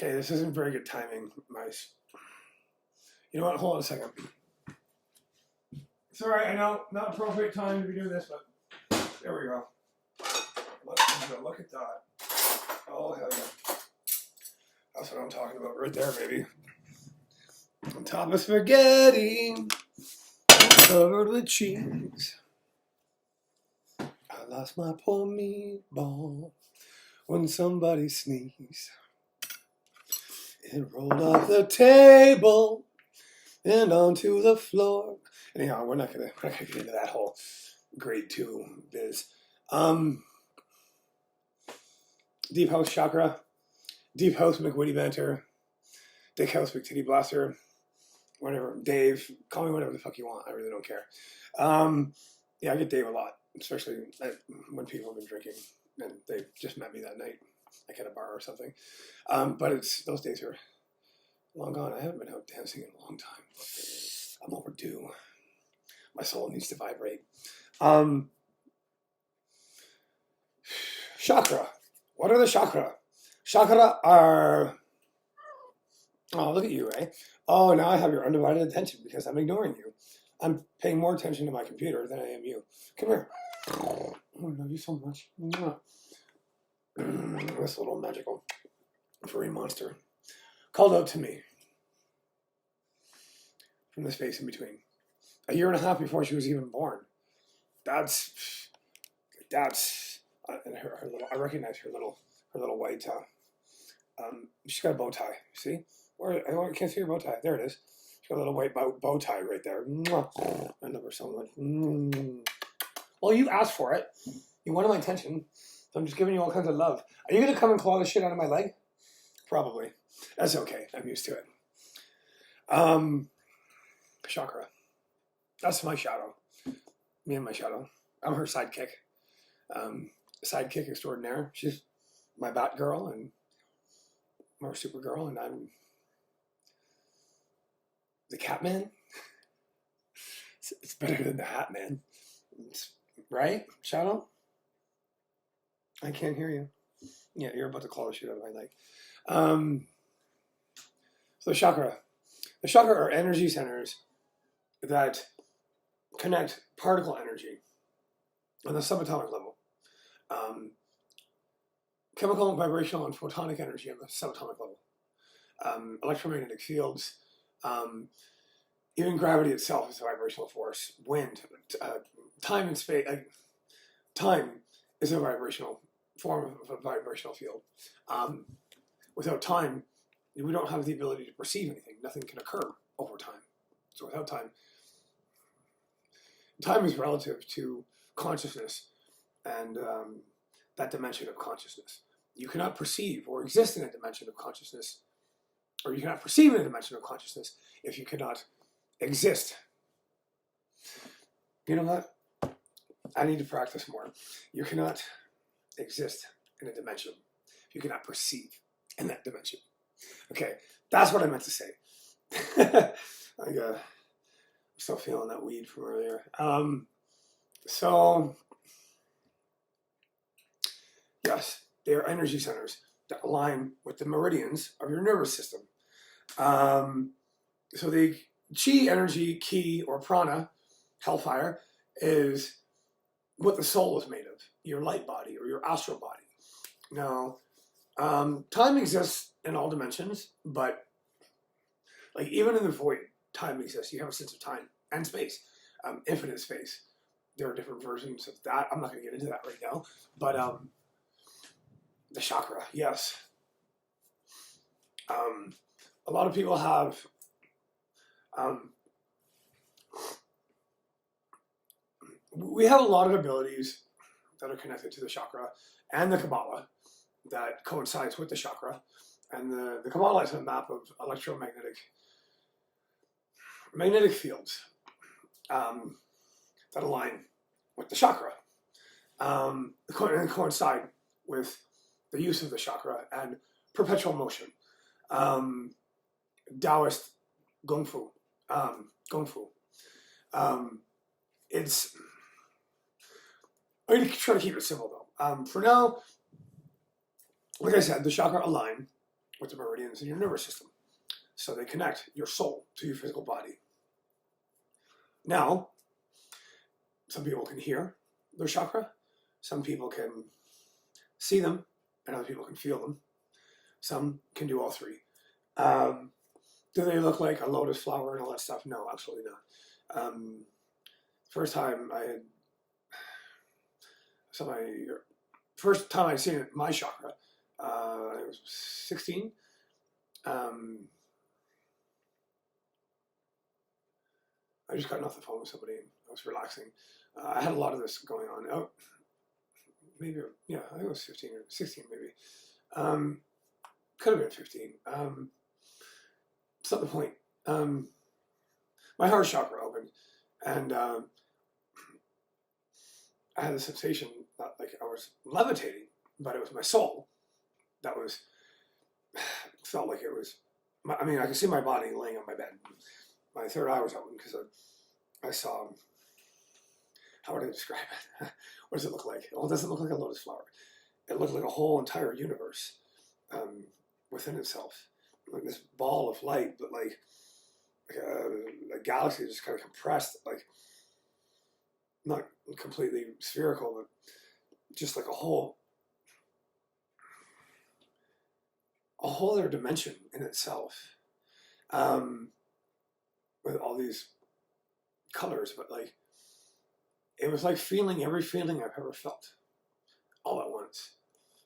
Okay, this isn't very good timing, mice. You know what? Hold on a second. It's alright, I know, not appropriate time to be doing this, but there we go. Look at that. Oh, hell yeah. That's what I'm talking about right there, baby. On top of spaghetti, covered with cheese. I lost my poor meatball when somebody sneezed. It rolled off the table and onto the floor. Anyhow, we're not gonna get into that whole grade 2 biz. Deep House Chakra, Deep House McWitty Banter, Dick House McTitty Blaster, whatever. Dave, call me whatever the fuck you want. I really don't care. Yeah, I get Dave a lot, especially when people have been drinking and they just met me that night, like at a bar or something. But those days are long gone. I haven't been out dancing in a long time. I'm overdue. My soul needs to vibrate. Chakra. What are the chakra? Chakra are... Oh, look at you, eh? Oh, now I have your undivided attention because I'm ignoring you. I'm paying more attention to my computer than I am you. Come here. Oh, I love you so much. This little magical furry monster called out to me from the space in between. A year and a half before she was even born. That's and her little. I recognize her little white. She's got a bow tie. See? I can't see her bow tie. There it is. She's got a little white bow tie right there. I love her so much. Well, you asked for it. You wanted my attention, so I'm just giving you all kinds of love. Are you gonna come and claw the shit out of my leg? Probably. That's okay. I'm used to it. Chakra. That's my shadow. Me and my shadow. I'm her sidekick. Sidekick extraordinaire. She's my Batgirl and my Supergirl, and I'm the Catman. It's better than the Hatman, right, Shadow? I can't hear you. Yeah, you're about to claw the shit out of my leg. So chakra. The chakra are energy centers that connect particle energy on the subatomic level. Chemical, vibrational, and photonic energy on the subatomic level. Electromagnetic fields, even gravity itself is a vibrational force. Wind, time and space. Time is a vibrational form of a vibrational field. Without time, we don't have the ability to perceive anything. Nothing can occur over time. So without time, time is relative to consciousness and that dimension of consciousness. You cannot perceive or exist in a dimension of consciousness, or you cannot perceive in a dimension of consciousness if you cannot exist. You know what? I need to practice more. You cannot exist in a dimension if you cannot perceive in that dimension. Okay, that's what I meant to say. I'm still feeling that weed from earlier. So, yes, they are energy centers that align with the meridians of your nervous system. So the chi energy, ki, or prana, hellfire, is what the soul is made of, your light body or your astral body. Now, time exists in all dimensions, but like even in the void, time exists. You have a sense of time and space, infinite space. There are different versions of that. I'm not going to get into that right now, but the chakra, yes. A lot of people have we have a lot of abilities that are connected to the chakra and the Kabbalah that coincides with the chakra. And the Kabbalah is a map of magnetic fields that align with the chakra and coincide with the use of the chakra and perpetual motion. Taoist Gong Fu. It's... I'm going to try to keep it simple, though. For now, like I said, the chakra align with the meridians in your nervous system. So they connect your soul to your physical body. Now, some people can hear their chakra, some people can see them, and other people can feel them. Some can do all three. Do they look like a lotus flower and all that stuff? No, absolutely not. First time I seen my chakra, I was 16. I just gotten off the phone with somebody and I was relaxing. I had a lot of this going on. Oh, maybe, yeah, I think it was 15 or 16 maybe. Could have been 15. It's not the point. My heart chakra opened and I had a sensation, not like I was levitating, but it was my soul that was, felt like it was, I mean, I could see my body laying on my bed. My third eye was open because I saw, how would I describe it? What does it look like? Well, it doesn't look like a lotus flower. It looked like a whole entire universe within itself. Like this ball of light, but like a galaxy just kind of compressed, like not completely spherical, but just like a whole other dimension in itself. With all these colors, but like it was like feeling every feeling I've ever felt all at once.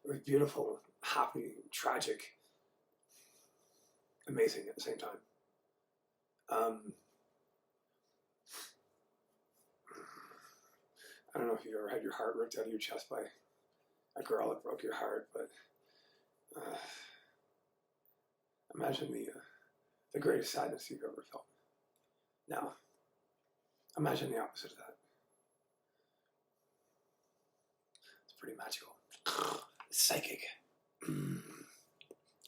It was beautiful, happy, tragic, amazing at the same time. I don't know if you've ever had your heart ripped out of your chest by a girl that broke your heart, but imagine the greatest sadness you've ever felt. Now, imagine the opposite of that. It's pretty magical. It's psychic.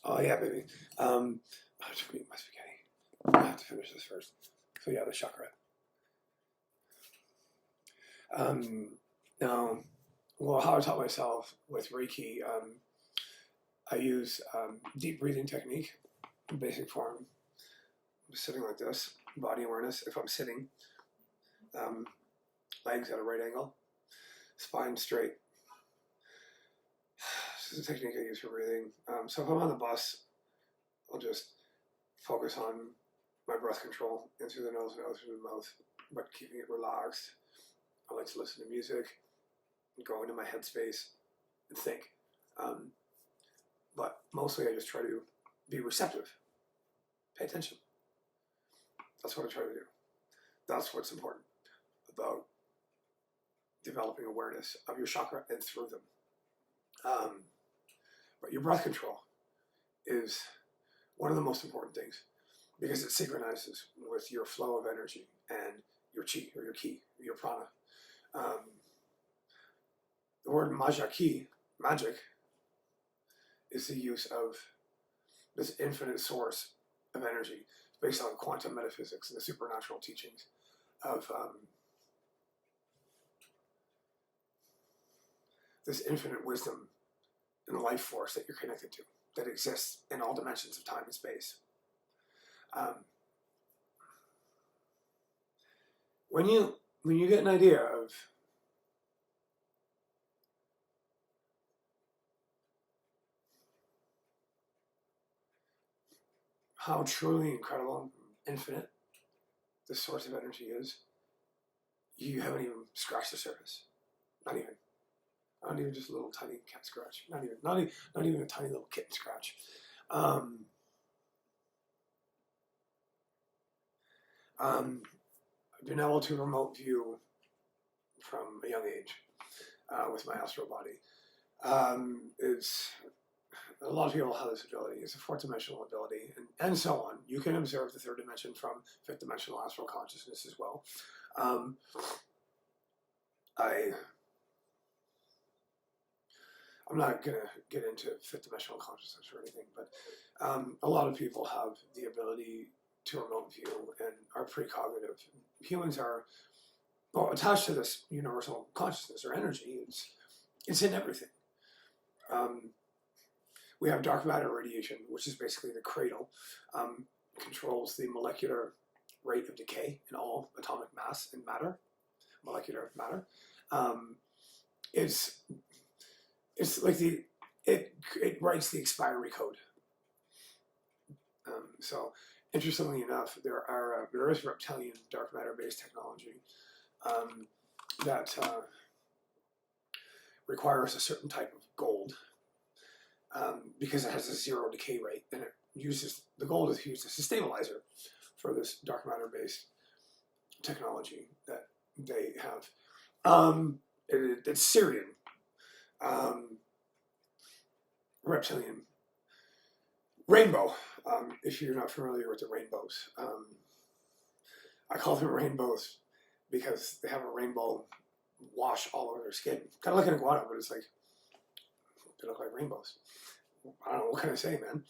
Oh yeah, baby. I have to eat my spaghetti. I have to finish this first. So yeah, the chakra. Now, well, how I taught myself with Reiki, I use deep breathing technique, in basic form. I'm sitting like this, body awareness. If I'm sitting, legs at a right angle, spine straight. This is a technique I use for breathing. So if I'm on the bus, I'll just focus on my breath control in through the nose and out through the mouth, but keeping it relaxed. I like to listen to music and go into my headspace and think. But mostly I just try to be receptive. Pay attention. That's what I try to do. That's what's important about developing awareness of your chakra and through them. But your breath control is one of the most important things because it synchronizes with your flow of energy and your chi or your ki, your prana. The word majaki, magic, is the use of this infinite source of energy based on quantum metaphysics and the supernatural teachings of this infinite wisdom and life force that you're connected to, that exists in all dimensions of time and space. When you get an idea of how truly incredible, infinite this source of energy is, you haven't even scratched the surface. Not even just a little tiny cat scratch. Not even a tiny little kitten scratch. I've been able to remote view from a young age with my astral body. It's a lot of people have this ability. It's a fourth dimensional ability, and so on. You can observe the third dimension from fifth dimensional astral consciousness as well. I'm not going to get into fifth dimensional consciousness or anything, but a lot of people have the ability to remote view and are precognitive. Humans are attached to this universal consciousness or energy. It's in everything. We have dark matter radiation, which is basically the cradle, controls the molecular rate of decay in all atomic mass and matter, molecular matter. It's like it writes the expiry code. So interestingly enough, there is reptilian dark matter based technology that requires a certain type of gold because it has a zero decay rate, and the gold is used as a stabilizer for this dark matter based technology that they have. It's Syrian, reptilian rainbow. If you're not familiar with the rainbows, I call them rainbows because they have a rainbow wash all over their skin. Kind of like an iguana, but it's like they look like rainbows. I don't know, what can I say, man?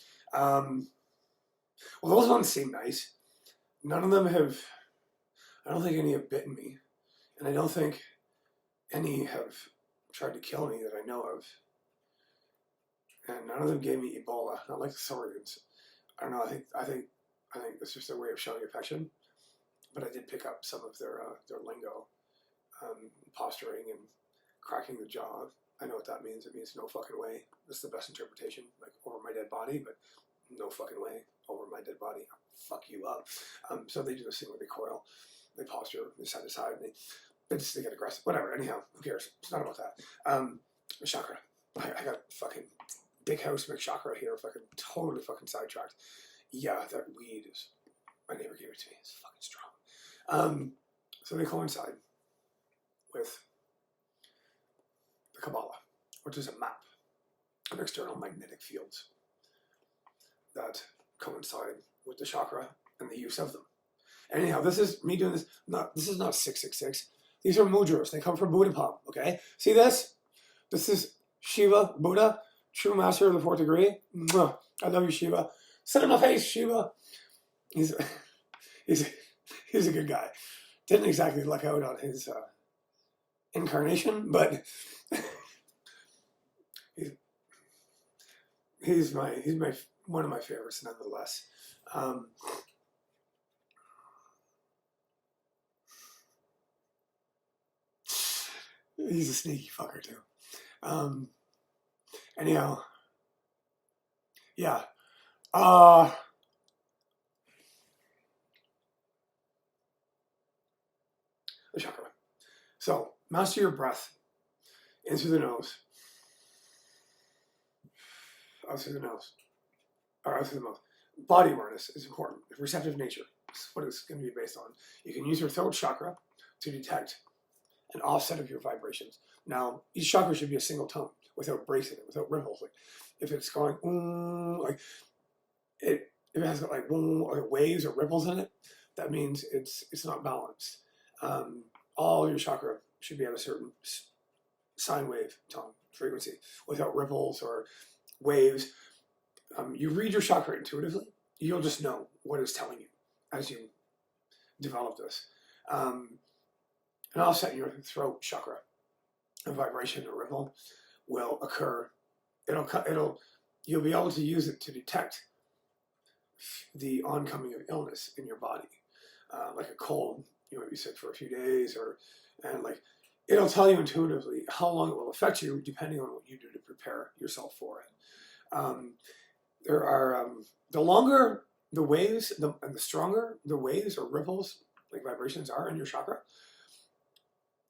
Well, those ones seem nice. None of them have. I don't think any have bitten me, and I don't think any have tried to kill me that I know of. And none of them gave me Ebola, not like the Saurians. I don't know. I think it's just their way of showing affection. But I did pick up some of their lingo, posturing and cracking the jaw. I know what that means. It means no fucking way. That's the best interpretation. Like over my dead body, but no fucking way over my dead body. I'll fuck you up. So they do this thing where they coil, they posture, they side to side, and they get aggressive. Whatever. Anyhow, who cares? It's not about that. Chakra. I got fucking big house chakra here. Fucking totally fucking sidetracked. Yeah, that weed is. My neighbor gave it to me. It's fucking strong. So they coincide with the Kabbalah, which is a map of external magnetic fields that coincide with the chakra and the use of them. Anyhow, this is me doing this. This is not 666. These are mudras. They come from Buddha palm. Okay, see this? This is Shiva, Buddha, true master of the fourth degree. Mwah. I love you, Shiva. Sit in my face, Shiva. He's a good guy. Didn't exactly luck out on his incarnation, but he's one of my favorites nonetheless. He's a sneaky fucker too. Anyhow, yeah. The chakra. So master your breath in through the nose, out through the nose, or out through the mouth. Body awareness is important. Receptive nature is what it's going to be based on. You can use your throat chakra to detect an offset of your vibrations. Now, each chakra should be a single tone without breaks in it, without ripples. Like if it's going like if it has got like waves or ripples in it, that means it's not balanced. All your chakra should be at a certain sine wave tone frequency without ripples or waves. You read your chakra intuitively. You'll just know what it's telling you as you develop this. An offset in your throat chakra, a vibration or ripple will occur. You'll be able to use it to detect the oncoming of illness in your body, like a cold. You might be sick for a few days, and like it'll tell you intuitively how long it will affect you, depending on what you do to prepare yourself for it. There are the longer the waves, and the stronger the waves or ripples, like vibrations, are in your chakra.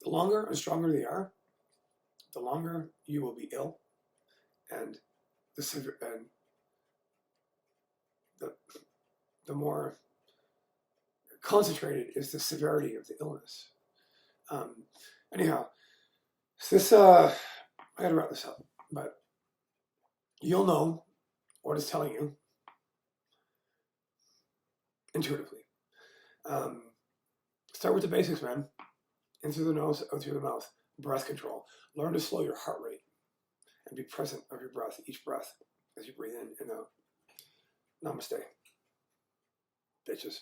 The longer and stronger they are, the longer you will be ill, and the more concentrated is the severity of the illness. Anyhow, this I gotta wrap this up, but you'll know what it's telling you intuitively. Start with the basics, man. In through the nose, out through the mouth. Breath control. Learn to slow your heart rate and be present of your breath, each breath, as you breathe in and out. Namaste, bitches.